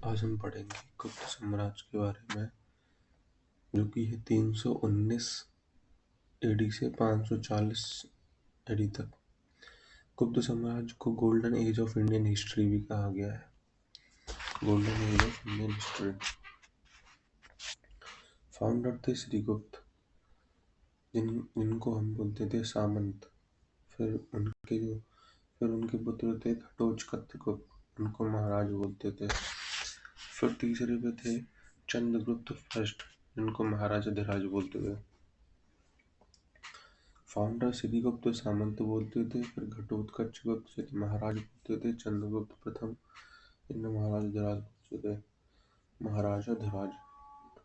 आज हम पढ़ेंगे गुप्त साम्राज्य के बारे में, जो कि है 319 एडी से 540 एडी तक। गुप्त साम्राज्य को golden age of Indian history भी कहा गया है। Golden age of Indian history. Founder थे श्रीगुप्त, जिनको हम बोलते थे सामंत। फिर उनके पुत्र थे घटोत्कच, उनको महाराज बोलते थे। फिर तीसरे पे थे चंद्रगुप्त फर्स्ट, जिनको महाराजा धीराज बोलते थे। फाउंडर श्रीगुप्त सामंत बोलते थे। फिर घटोत्कच गुप्त महाराज बोलते थे। चंद्रगुप्त प्रथम, इन्हें महाराजा धीराज बोलते थे। महाराजा धीराज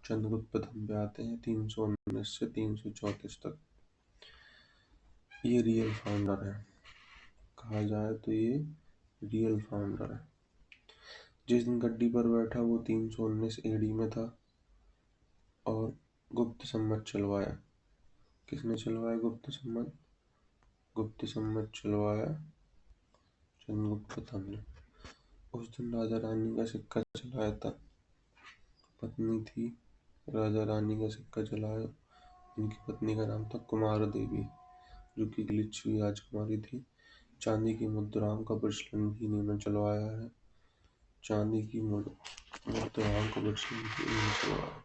चंद्रगुप्त प्रथम पे आते हैं 319 से 334 तक। ये रियल फाउंडर है, कहा जाए तो ये रियल फाउंडर है। जिस दिन गद्दी पर बैठा वो 319 एडी में था और गुप्त संवत चलवाया। किसने चलवाया गुप्त संवत? गुप्त संवत चलवाया चंद्रगुप्त प्रथम ने। उस दिन राजा रानी का सिक्का चलाया था। पत्नी थी राजा रानी का सिक्का चलाया। इनकी पत्नी का नाम था कुमार देवी, जो कि लिच्छवी राजकुमारी थी। चांदी की मुद्राओं का प्रचलन भी इन्होंने चलवाया है। चांदी की मुद्राओं का प्रचलन भी इन्होंने चलवाया।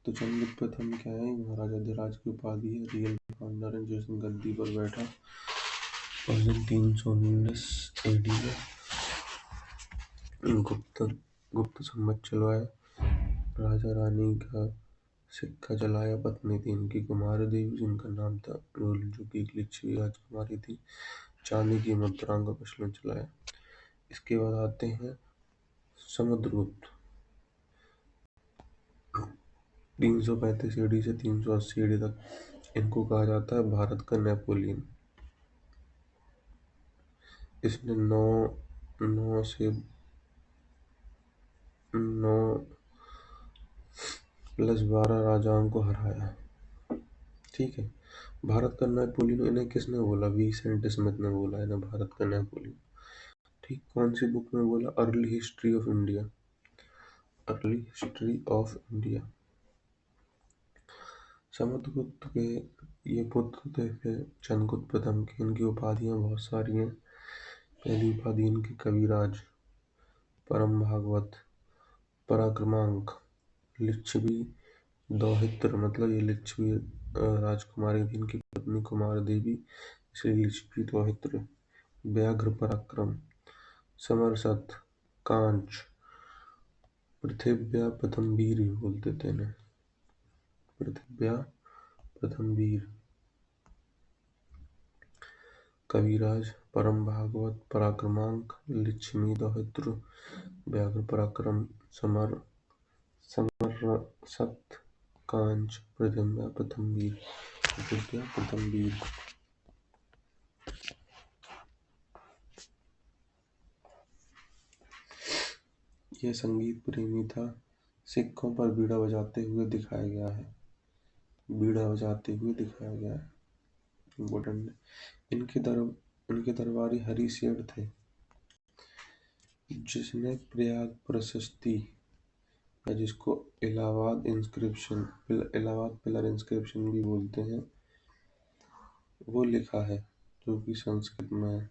तो चंद्रगुप्त प्रथम क्या है? महाराजा धीराज की उपाधि है, रियल फाउंडर है। जिस दिन गद्दी पर बैठा उस दिन 319 एडी में गुप्त संवत चलवाया। राजा रानी का सिक्का चलाया। पत्नी थी इनकी कुमार देवी, जिनका नाम था जो कि एक लिच्छवी राजकुमारी थी। चांदी की मुद्राओं का प्रचलन चलाया। इसके बाद आते हैं समुद्रगुप्त। 335 एडी से 380 एडी तक। इनको कहा जाता है भारत का नेपोलियन। इसने 9 से 9 प्लस 12 राजाओं को हराया। ठीक है। भारत का नेपोलियन इन्हें किसने बोला? विंसेंट स्मिथ ने बोला इन्हें भारत का नेपोलियन। ठीक। कौन सी बुक में बोला? Early history of India. Early history of India. Samudragupta के ये पुत्र थे फिर चंद्रगुप्त प्रथम के। इनकी उपाधियां बहुत सारी हैं। पहली उपाधि इनकी कविराज, परम भागवत, पराक्रमांक, लिच्छवी दौहित्र, मतलब ये लिच्छवी राजकुमारी थी। इनकी पत्नी कुमार देवी, इसलिए लिच्छवी दौहित्र। व्याघ्र पराक्रम, समरसत, कांच, पृथिव्या प्रथम वीर भी बोलते थे इन्हें। पृथिव्या प्रथम वीर। कविराज, परम भागवत, पराक्रमांक, लिच्छवी दौहित्र, व्याघ्र पराक्रम, समरसत, कांच, पृथिव्या प्रथम वीर। पृथिव्या प्रथम वीर। यह संगीत प्रेमी था। सिक्कों पर बीड़ा बजाते हुए दिखाया गया है। बीड़ा बजाते हुए दिखाया गया है। इम्पोर्टेंट है। इनके दरबारी हरि सेठ थे, जिसने प्रयाग प्रशस्ति, या जिसको इलाहाबाद पिलर इंस्क्रिप्शन भी बोलते हैं, वो लिखा है, जो कि संस्कृत में है।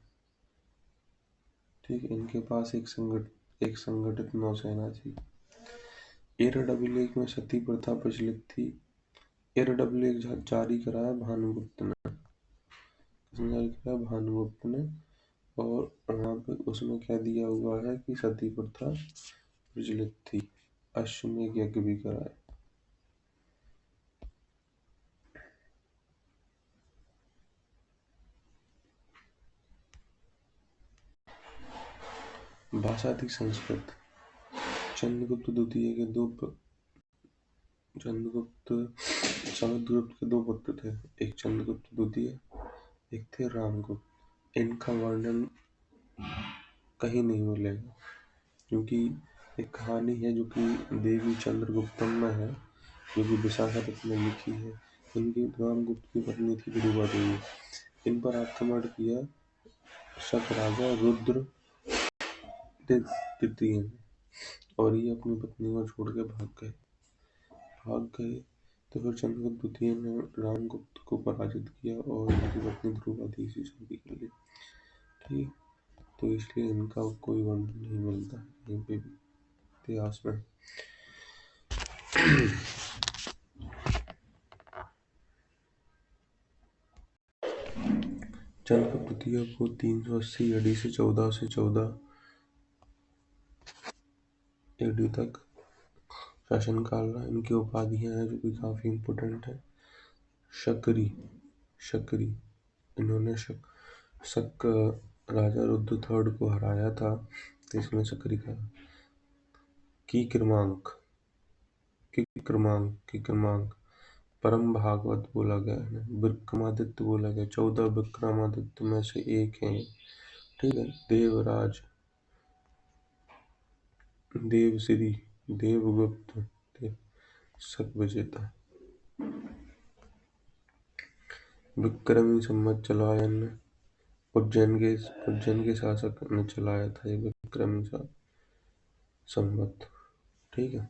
ठीक। इनके पास एक संगठित नौसेना थी। एरडब्ल्यूएक में सती प्रथा प्रचलित थी। एरडब्ल्यूएक जारी कराया भानुगुप्त ने। किसने जारी कराया? भानुगुप्त ने। और वहां पे उसमें क्या दिया हुआ है कि सती प्रथा प्रचलित थी। अश्वमेध यज्ञ भी कराया। भाषा थी संस्कृत। समुद्रगुप्त के दो पुत्र थे। एक चंद्रगुप्त द्वितीय, एक थे रामगुप्त। इनका वर्णन कहीं नहीं मिलेगा, क्योंकि एक कहानी है जो कि देवी चंद्रगुप्तम में है, जो कि विशाखादत्त ने लिखी है। इनकी रामगुप्त की पत्नी थी ध्रुवा देवी। इन पर आक्रमण किया शक राजा रुद्र तृतीय ने, और ये अपनी पत्नी को छोड़ के भाग गए। तो फिर चंद्रगुप्त द्वितीय ने रामगुप्त को पराजित किया और उनकी पत्नी द्रौपदी से शादी कर ली। ठीक, तो इसलिए इनका कोई वर्णन नहीं मिलता है कहीं पे भी इतिहास में। चंद्रगुप्त द्वितीय को 380 ईडी से 1414 ईडी तक शासनकाल रहा। इनकी उपाधियां हैं जो कि काफी इम्पोर्टेंट है। शकरी, इन्होंने शक राजा रुद्र थर्ड को हराया था, तो इसमें शकरी का। कीक्रमांक, परम भागवत बोला गया है। विक्रमादित्य बोला गया, 14 विक्रमादित्य में से एक है। ठीक है। देवराज, देवश्री, देवगुप्त, शक विजेता। विक्रमी संवत चलायन, उज्जैन के शासक ने चलाया था ये विक्रमी संवत। ठीक है।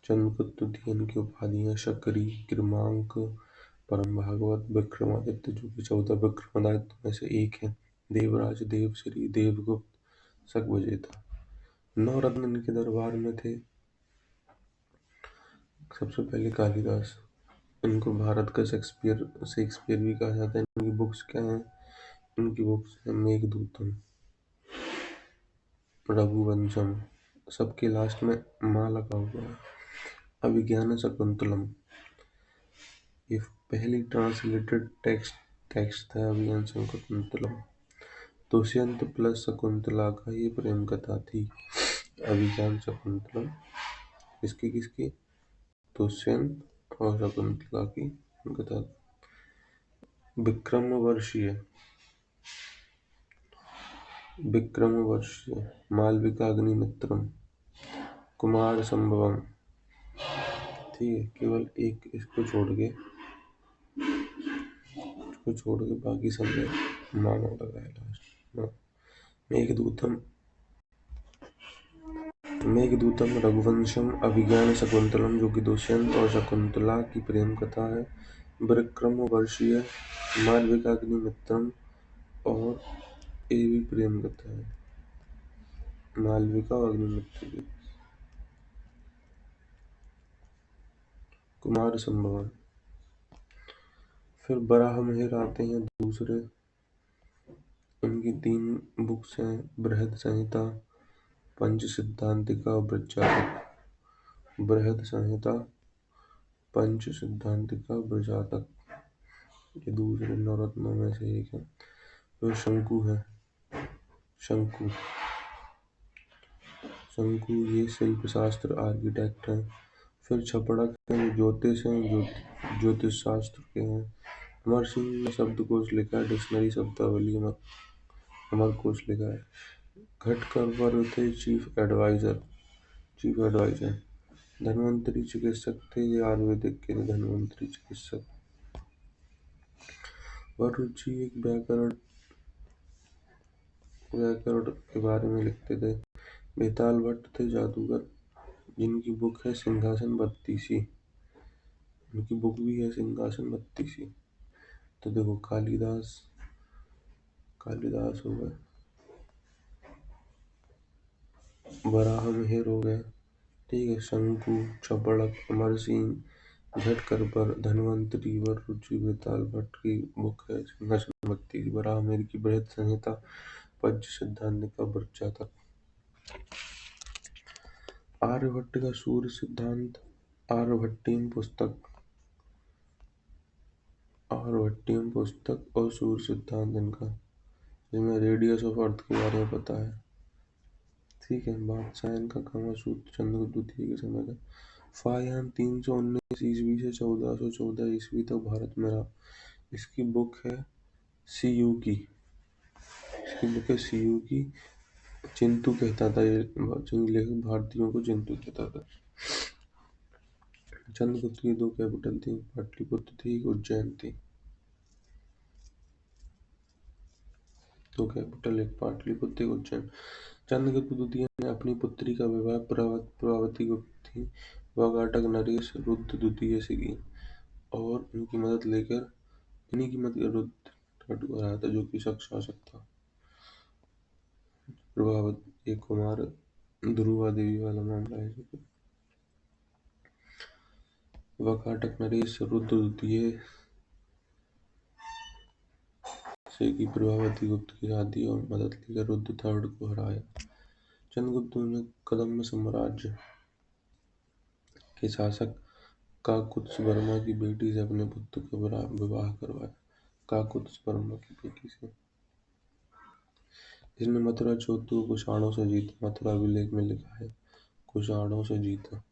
चंद्रगुप्त द्वितीय की उपाधियां शकरी, क्रमांक, परम भागवत, विक्रमादित्य जो कि 14 विक्रमादित्य में से एक है, देवराज, देवश्री, देवगुप्त, शक विजेता। 9 रत्न इनके दरबार में थे। सबसे पहले कालिदास, इनको भारत का शेक्सपियर भी कहा जाता है। इनकी बुक्स क्या हैं? इनकी बुक्स है मेघदूतम, रघुवंशम, सबके लास्ट में माँ लगा हुआ है, अभिज्ञान शकुंतलम, ये पहली ट्रांसलेटेड टेक्स्ट था अभिज्ञान शकुंतलम। दुष्यंत प्लस शकुंतला का ये प्रेम कथा थी, अभिज्ञान शकुंतलम। किसकी? दुष्यंत और शकुंतला की कथा। विक्रमवर्षीय, मालविकाग्निमित्रम, कुमार संभवम। ठीक है, केवल एक इसको छोड़ के बाकी सब में मामा लगा है लास्ट। मेघदूतम, रघुवंशम, अभिज्ञान शकुंतलम जो कि दुष्यंत और शकुंतला की प्रेम कथा है। विक्रमवर्षीय, मालविकाग्निमित्रम, और ये भी प्रेम कथा है, मालविका और अग्निमित्र की। कुमार संभवम। फिर बराहमिहिर आते हैं दूसरे, उनकी 3 बुक्स हैं, बृहद संहिता, पंच सिद्धांतिका और बृहज्जातक। बृहद संहिता, पंच सिद्धांतिका, बृहज्जातक, ये दूसरे नवरत्नों में से एक है। फिर शंकु है, शंकु ये शिल्प शास्त्र आर्किटेक्ट है। फिर छपड़क है, ज्योतिष हैं, ज्योतिष शास्त्र के हैं। अमर सिंह ने शब्दकोश लिखा है, डिक्शनरी शब्दावली अमरकोश लिखा है। घटकरवर थे चीफ एडवाइजर। धन्वंतरी चिकित्सक थे, ये आयुर्वेदिक के धन्वंतरी चिकित्सक। वरुचि एक व्याकरण के बारे में लिखते थे। बेताल भट्ट थे जादूगर, जिनकी बुक है सिंहासन बत्तीसी। उनकी बुक भी है सिंहासन बत्तीसी। तो देखो, कालिदास हो गए, बराहमिहिर हो गए, ठीक है, शंकु, छपड़क, अमर सिंह, घटकरपर, धन्वंतरी, वरुचि, बेताल भट्ट की बुक है सिंहासन बत्तीसी, बराहमिहिर की बृहद संहिता, पंच सिद्धांतिका, बृहज्जातक। आर्यभट्ट का सूर्य सिद्धांत, आर्यभट्टीय पुस्तक और सूर्य सिद्धांत इनका, जिनमें रेडियस ऑफ अर्थ के बारे में पता है। ठीक है। बादशाह इनका कामसूत्र चंद्रगुप्त द्वितीय के समय का। फाहियान 319 ईस्वी से 1414 ईस्वी तक भारत में रहा। इसकी बुक है सीयू की। चिंतु कहता था, ये लेखक भारतीयों को चिंतु कहता था। चंद्रगुप्त की 2 कैपिटल थी, पाटलिपुत्र थी, उज्जैन थी। दो कैपिटल, एक पाटलिपुत्र, एक उज्जैन। चंद्रगुप्त द्वितीय ने अपनी पुत्री का विवाह प्रभावती गुप्त थी वाकाटक नरेश रुद्र द्वितीय से की और इन्हीं की मदद रुद्र ठाकुर को हराया था, जो कि शक शासक था। प्रभावती एक कुमार ध्रुवा देवी वाला मामला है। वाकाटक नरेश रुद्र द्वितीय से की प्रभावती गुप्त की शादी और मदद लेकर रुद्र थर्ड को हराया। चंद्रगुप्त ने कदम्ब साम्राज्य के शासक काकुत्स वर्मा की बेटी से अपने पुत्र का विवाह करवाया। काकुत्स वर्मा की बेटी से इसने मथुरा चौथ को कुषाणों से जीता। मथुरा अभिलेख में लिखा है कुषाणों से जीता।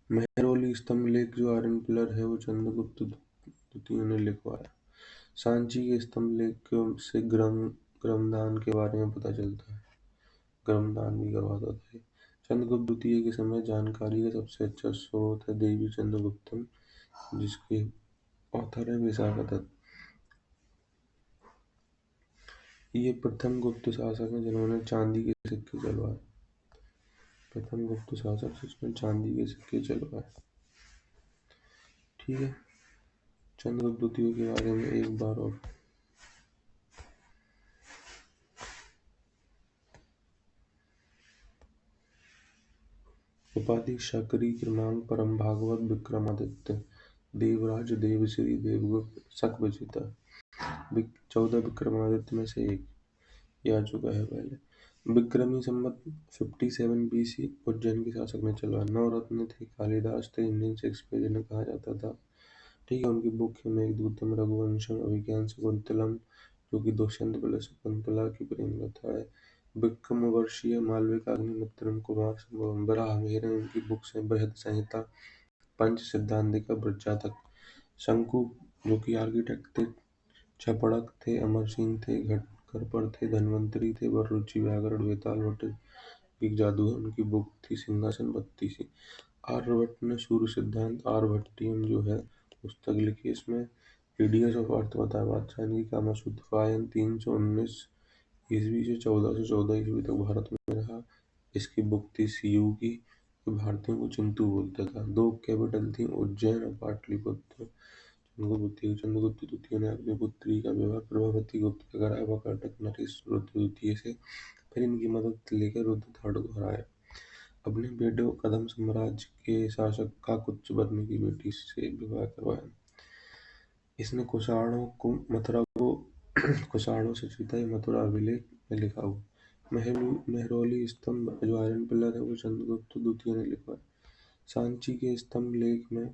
मेहरौली स्तंभ लेख जो आयरन पिलर है वो चंद्रगुप्त द्वितीय ने लिखवाया। सांची के स्तंभ लेख से ग्रामदान के बारे में पता चलता है। ग्रामदान भी करवाता था। चंद्रगुप्त द्वितीय के समय जानकारी का सबसे अच्छा स्रोत है देवी चंद्रगुप्तम, जिसके ऑथर है विशाखदत्त। ये प्रथम गुप्त शासक हैं जिन्होंने चांदी के सिक्के चलवाए। प्रथम गुप्त शासक जिसने चांदी के सिक्के चलवाए। ठीक है, चंद्रगुप्त द्वितीय के बारे में एक बार और। उपाधि शकरी क्रमांक परम भागवत विक्रमादित्य देवराज देवश्री देवगुप्त शक विजेता 14 विक्रमादित्य में से एक। यह आ चुका है पहले। विक्रमी संवत 57 BC उज्जैन के शासक ने चलवाया। नवरत्न थे, कालिदास थे, इंडियन शेक्सपियर जिन्हें कहा जाता था। ठीक है, उनकी बुक है मेघदूतम, रघुवंशम, अभिज्ञान शकुंतलम, जो कि दुष्यंत प्लस शकुंतला की प्रेम कथा है। विक्रमोर्वशीय, मालविकाग्निमित्रम, कुमार संभवम, वराहमिहिर उनकी बुक्स हैं। बृहद संहिता, पंच सिद्धांतिका, बृहज्जातक। शंकु जो कि आर्किटेक्ट थे। छपड़क थे, अमरसिंह थे, घटकरपर थे, धन्वंतरी थे, वररुचि व्याकरण, वेताल भट्ट एक जादू है, उनकी बुक थी सिंहासन बत्तीसी। आर्यभट्ट ने सूर्य सिद्धांत आर्यभट्टियम जो है पुस्तक लिखी। इसमें पीडीएस ऑफ अर्थ बताया। बादशाह की कामसूत्र फायन 319 ईस्वी से 1414 ईस्वी तक भारत में रहा। इसकी बुक थी सीयू की, जो भारतीयों को चिंतु बोलता था। दो कैपिटल थी, उज्जैन और पाटलिपुत्र। चंद्रगुप्त द्वितीय ने अपनी पुत्री का विवाह प्रभावती गुप्त के कराया वाकाटक नरेश रुद्र द्वितीय से। फिर इनकी मदद लेकर रुद्र थर्ड को हराया। अपने बेटे को कदम्ब साम्राज्य के शासक काकुत्स वर्मा की बेटी से विवाह करवाया। इसने मथुरा को कुषाणों से जीता। ये मथुरा अभिलेख में लिखा हुआ। मेहरौली स्तंभ जो आयरन पिलर है वो चंद्रगुप्त द्वितीय ने लिखवाया। सांची के स्तंभ लेख में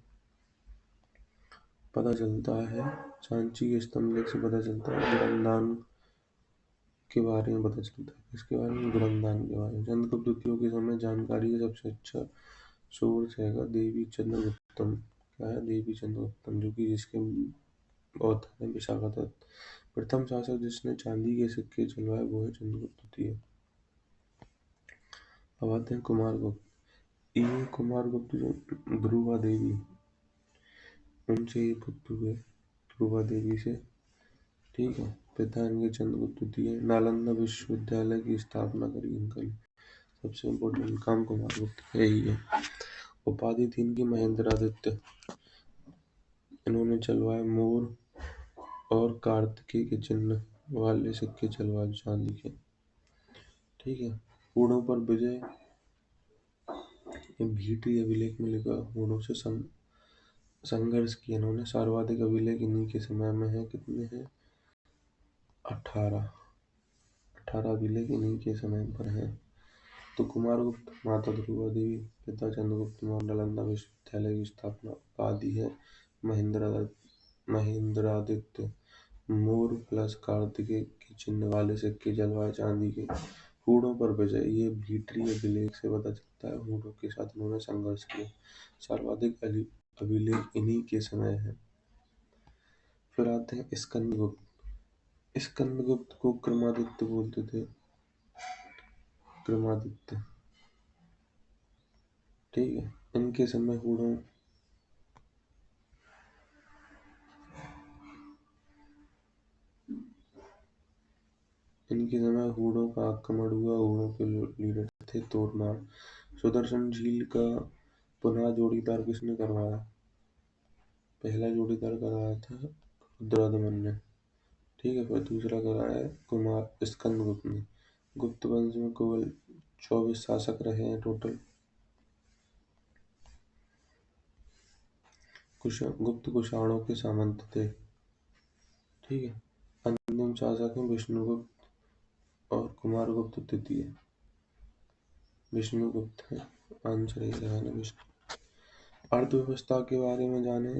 पता चलता है, सांची के स्तंभ लेख से पता चलता है ग्रामदान के बारे में पता चलता है। इसके बारे में ग्रामदान के बारे में चंद्रगुप्त द्वितीय के समय जानकारी का सबसे अच्छा सोर्स है देवी चंद्रगुप्तम। क्या है? देवी चंद्रगुप्तम, जो कि जिसके ऑथर है विशाखदत्त। प्रथम शासक जिसने चांदी के सिक्के चलवाए वो है चंद्रगुप्त द्वितीय। अब आते हैं कुमारगुप्त। ये कुमारगुप्त जो ध्रुवा देवी, उनसे ये पुत्र हुए ध्रुवा देवी से। ठीक है, पिता इनके चंद्रगुप्त द्वितीय। नालंदा विश्वविद्यालय की स्थापना करी इनका सबसे इम्पोर्टेंट काम कुमारगुप्त का यही है। उपाधि थी इनकी महेंद्रादित्य। इन्होंने चलवाए मोर और कार्तिकेय के चिन्ह वाले सिक्के चलवाए चांदी के। ठीक है, हूणों पर विजय भीटी अभिलेख में लिखा। हूणों से संघर्ष किया इन्होंने। सर्वाधिक अभिलेख इन्हीं के समय में है। कितने हैं? 18 अभिलेख इन्हीं के समय पर है। तो कुमारगुप्त, माता ध्रुवा देवी, पिता चंद्रगुप्त मौर्य, नालंदा विश्वविद्यालय की स्थापना। उपाधि है महेंद्रादित्य। मोर प्लस कार्तिकेय के चिन्ह वाले सिक्के चलवाए चांदी के। हूणों पर विजय, ये भीटरी अभिलेख से पता चलता है। हूणों के साथ उन्होंने संघर्ष किया। सर्वाधिक अभिलेख इन्हीं के समय है। फिर आते हैं स्कंदगुप्त। स्कंदगुप्त को क्रमादित्य बोलते थे। क्रमादित्य, ठीक है। इनके समय हूणों इनके समय हूणों का आक्रमण हुआ। हूणों के लीडर थे तोरनार। सुदर्शन झील का पुनः जोड़ीदार किसने करवाया? पहला जोड़ीदार कराया था रुद्रदमन ने। ठीक है, फिर दूसरा कराया है कुमार स्कंदगुप्त ने। गुप्त वंश में केवल 24 शासक रहे हैं टोटल। गुप्त कुषाणों के सामंत थे। ठीक है, अंतिम शासक हैं विष्णुगुप्त और कुमारगुप्त तृतीय। विष्णुगुप्त है आंसर, ये रहेगा ना विष्णु। अर्थव्यवस्था के बारे में जाने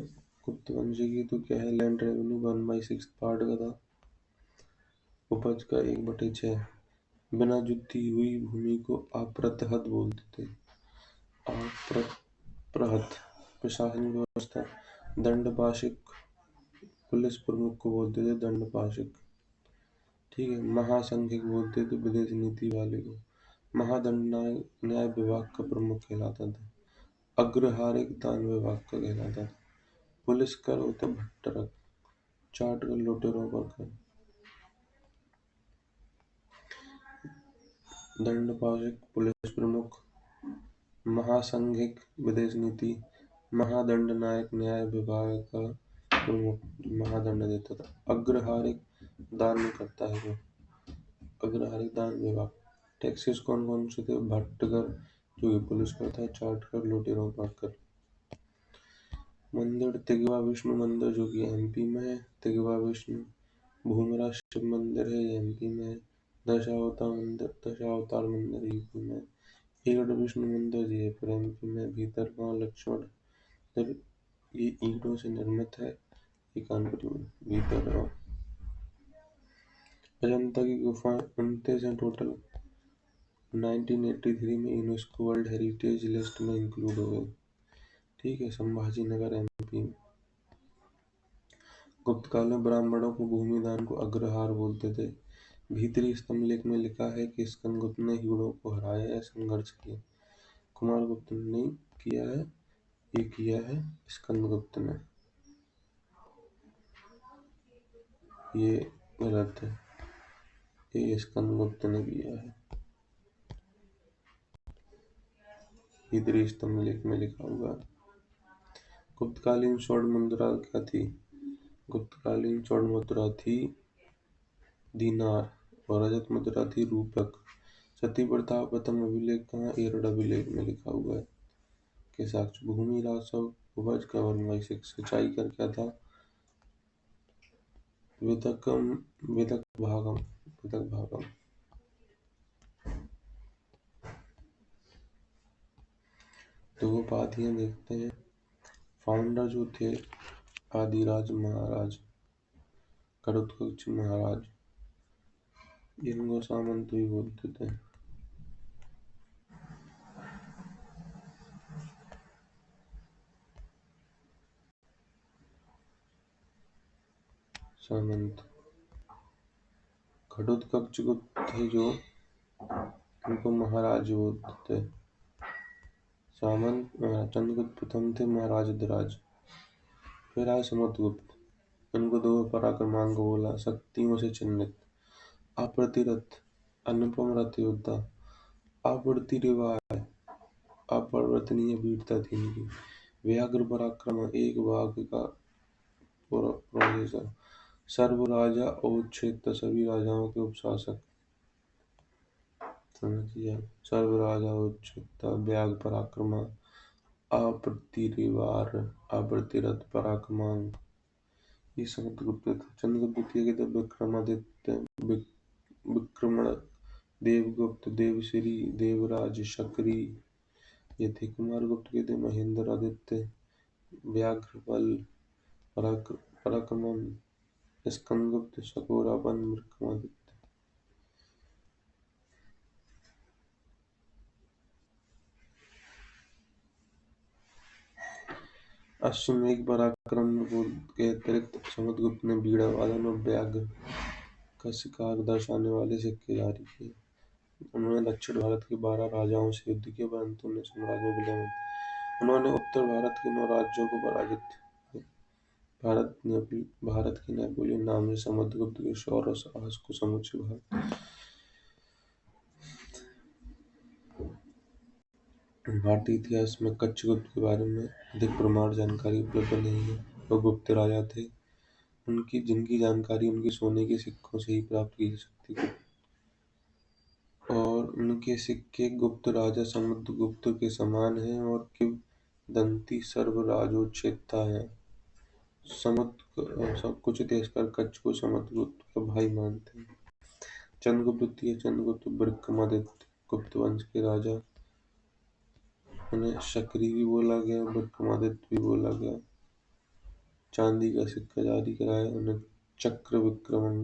गुप्त वंश की, तो क्या है? लैंड रेवेन्यू 1/6 पार्ट का था। उपज का 1/6। बिना जुती हुई भूमि को अप्रतहत बोलते थे। अप्रहत। प्रशासनिक व्यवस्था दंडपाशिक। पुलिस प्रमुख को बोलते थे दंडपाशिक। ठीक है, महासंघिक बोलते थे विदेश नीति वाले को। महादंड न्याय विभाग का प्रमुख कहलाता था। अग्रहारिक दान विभाग का कहलाता था। पुलिस कर होता भट्टरक। चार्ट कर लुटेरों पर कर। दंडपाशिक पुलिस प्रमुख। महासंघिक विदेश नीति। महादंड नायक न्याय विभाग का प्रमुख, महादंड देता था। अग्रहारिक दान नहीं करता है वो। अग्रहारिक दान विभाग। टैक्सेस कौन कौन से थे? भट्टकर जो कि पुलिस का था, चार्ट कर लुटेरों पर कर। मंदिर तिगवा विष्णु मंदिर जो कि एमपी में है। तिगवा विष्णु। भूमरा शिव मंदिर है, ये एमपी में है। दशावतार मंदिर यूपी में। ईगड़ विष्णु मंदिर ये फिर एमपी में। भीतर गांव लक्ष्मण मंदिर ये ईंटों से निर्मित है, ये कानपुर में भीतर गांव। अजंता की गुफाएं 29 हैं टोटल। 1983 में यूनेस्को वर्ल्ड हेरिटेज लिस्ट में इंक्लूड हो गए। ठीक है, संभाजी नगर एमपी में। गुप्त काल में ब्राह्मणों को भूमि दान को अग्रहार बोलते थे। भीतरी स्तंभ लेख में लिखा है कि स्कंदगुप्त ने हीरों को हराया या संघर्ष किया। कुमारगुप्त ने नहीं किया है, ये किया है स्कंदगुप्त ने। ये गलत है, ये स्कंदगुप्त ने किया है। भीतरी स्तंभ लेख में लिखा हुआ है। गुप्तकालीन स्वर्ण मुद्रा क्या थी? गुप्तकालीन स्वर्ण मुद्रा थी दीनार और रजत मुद्रा थी रूपक। सती प्रथा प्रथम अभिलेख कहाँ? एरड़ अभिलेख में लिखा हुआ है के साक्ष्य। भूमि राजस्व उपज का 1/6। सिंचाई कर क्या था? विदकम विदक भागम विदक भागम। दो उपाधियां देखते हैं। फाउंडर जो थे आदिराज महाराज, घटोत्कच महाराज, इनको सामंत भी बोलते थे। सामंत। घटोत्कच गुप्त थे जो, उनको महाराज बोलते थे। सामंत चंद्रगुप्त प्रथम थे महाराज अधिराज। फिर आए समुद्रगुप्त, इनको दो पराक्रमांक बोला, शक्तियों से चिन्हित। अप्रतिरथ, अनुपम रथ योद्धा। अप्रतिरिवाय, अपरिवर्तनीय वीरता थी इनकी। व्याघ्र पराक्रम, एक बाघ का प्रोसेसर। सर्व राजा औच्छेद, सभी राजाओं के उपशासक। समझिए, सर्व राजा औच्छेद। व्याघ्र पराक्रम, अप्रतिरिवार, अप्रतिरथ, पराक्रमांक, ये समुद्रगुप्त था। चंद्रगुप्त द्वितीय के विक्रमादित्य, विक्रमण, देवगुप्त, देवश्री, देवराज, शकरी, ये थे। कुमारगुप्त के थे महेंद्र आदित्य, व्याघ्रबल, पराक्रमम, स्कंदगुप्त, शकोराबन, विक्रमादित्य। अश्वमेध पराक्रम के अतिरिक्त समुद्रगुप्त ने बीड़ा वादन और व्याघ्र का शिकार दर्शाने वाले सिक्के जारी किए। उन्होंने दक्षिण भारत के 12 राजाओं से युद्ध किया, परंतु उन्हें साम्राज्य विलय में उन्होंने उत्तर भारत के 9 राज्यों को पराजित किया। भारत के नेपोलियन नाम से समुद्रगुप्त के शौर्य और साहस को समुचे भारतीय इतिहास में कच्छगुप्त के बारे में अधिक प्रमाण जानकारी उपलब्ध नहीं है। वह गुप्त राजा थे, जिनकी जानकारी उनके सोने के सिक्कों से ही प्राप्त की जा सकती थी, और उनके सिक्के गुप्त राजा समुद्रगुप्त के समान हैं और किंवदंती सर्वराजोचित है। कुछ इतिहासकार कच्छ को समुद्रगुप्त का भाई मानते हैं। चंद्रगुप्त द्वितीय चंद्रगुप्त विक्रमादित्य गुप्त वंश के राजा, उन्हें शकरी भी बोला गया, विक्रमादित्य भी बोला गया। चांदी का सिक्का जारी कराया, उन्हें चक्र विक्रम।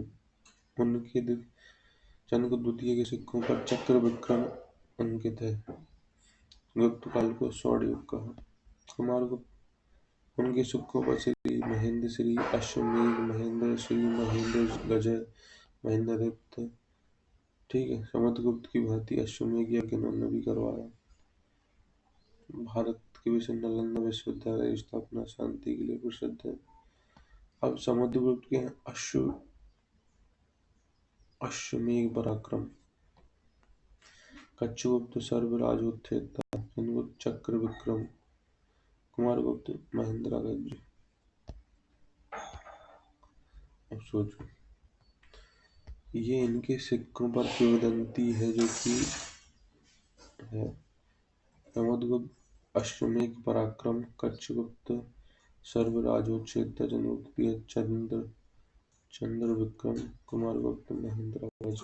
उनके चंद्रगुप्त द्वितीय के सिक्कों पर चक्र विक्रम अंकित है। गुप्त काल को स्वर्ण युग कहा। कुमारगुप्त, उनके सिक्कों पर श्री महेंद्र, श्री अश्वमेध महेंद्र, श्री महेंद्र गजय, महेंद्रगुप्त। ठीक है, समुद्रगुप्त की भांति अश्वमेध यज्ञ इन्होंने भी करवाया। भारत के विश्व नालंदा विश्वविद्यालय की स्थापना शांति के लिए प्रसिद्ध है। अब समुद्रगुप्त के अश्वमेध पराक्रम। कच्छगुप्त सर्वराजोचित, चंद्रगुप्त चक्र विक्रम, कुमारगुप्त महेंद्रगज। अब सोचो, ये इनके सिक्कों पर किंवदंती है जो कि है समुद्रगुप्त अश्वमेध पराक्रम, कच्छगुप्त सर्वराजोचित, चंद्र विक्रम, कुमारगुप्त महेंद्रगज।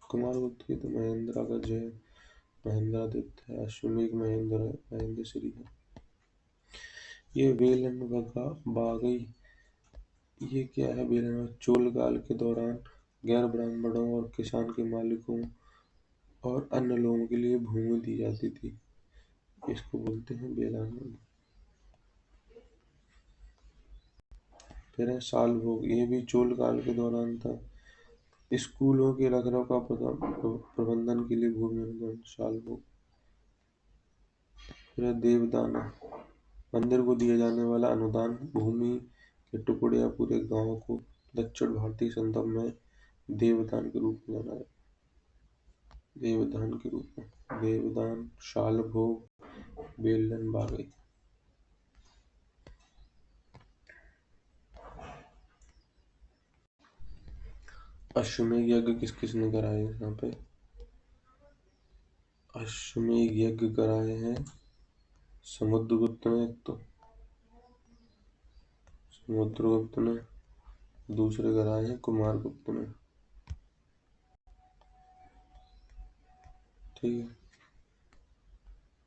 कुमारगुप्त की तो महेंद्रगज है, महेंद्रादित्य है, अश्वमेध महेंद्र है, महेंद्रश्री है। ये वेलन बागई, ये क्या है? वेलन चोल काल के दौरान गैर ब्राह्मणों और किसान के मालिकों और अन्य लोगों के लिए भूमि दी जाती थी, इसको बोलते हैं बेलान। फिर है साल भोग, ये भी चोल काल के दौरान था। स्कूलों के रखरखाव का प्रबंधन के लिए भूमि अनुदान, साल भोग। फिर है देवदान, मंदिर को दिया जाने वाला अनुदान, भूमि के टुकड़े या पूरे गांव को दक्षिण भारतीय संदर्भ में देवदान के रूप में जाना जाता है। देवदान के रूप में देवदान, शाल भोग, बेलन बागई। अश्वमेध यज्ञ किस किसने कराए? यहाँ पे अश्वमेध यज्ञ कराए हैं समुद्रगुप्त ने, एक तो समुद्रगुप्त ने, दूसरे कराए हैं कुमारगुप्त ने। ठीक है।